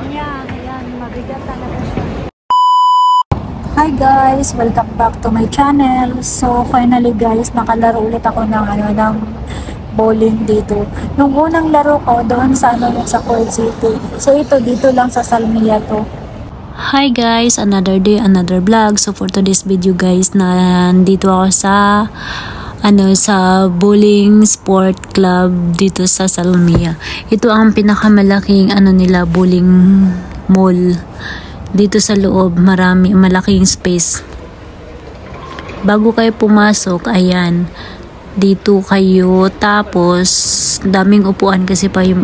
niya. Ayan, mabigat talaga siya. Hi guys! Welcome back to my channel. So finally guys, nakalaro ulit ako ng bowling dito. Nung unang laro ko doon sa sa Kuwait City. So ito dito lang sa Salmiya to. Hi guys, another day, another vlog. So for today's video guys, nandito ako sa bowling sport club dito sa Salmiya. Ito ang pinakamalaking nila bowling mall. Dito sa loob, malaking space. Bago kayo pumasok, ayan, dito kayo, tapos daming upuan kasi pwede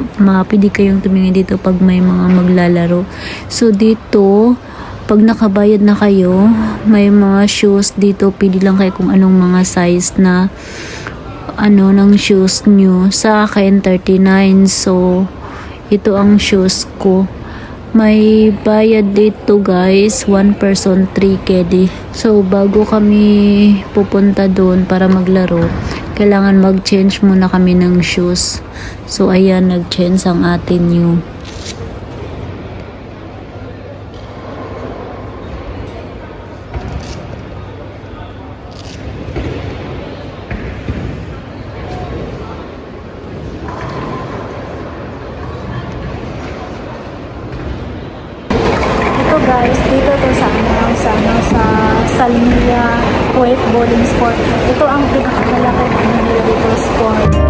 kayong tumingin dito pag may mga maglalaro. So dito, pag nakabayad na kayo, may mga shoes dito, pili lang kayo kung anong mga size na ng shoes nyo. Sa akin 39, so ito ang shoes ko. May bayad dito guys, 1 person 3 KD. So bago kami pupunta doon para maglaro, kailangan mag-change muna kami ng shoes. So ayan, nag-change ang atin new. Guys, dito to sa Salmiya Kuwait Bowling Sport. Ito ang pinakamalaki nila dito sport.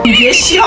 你别笑。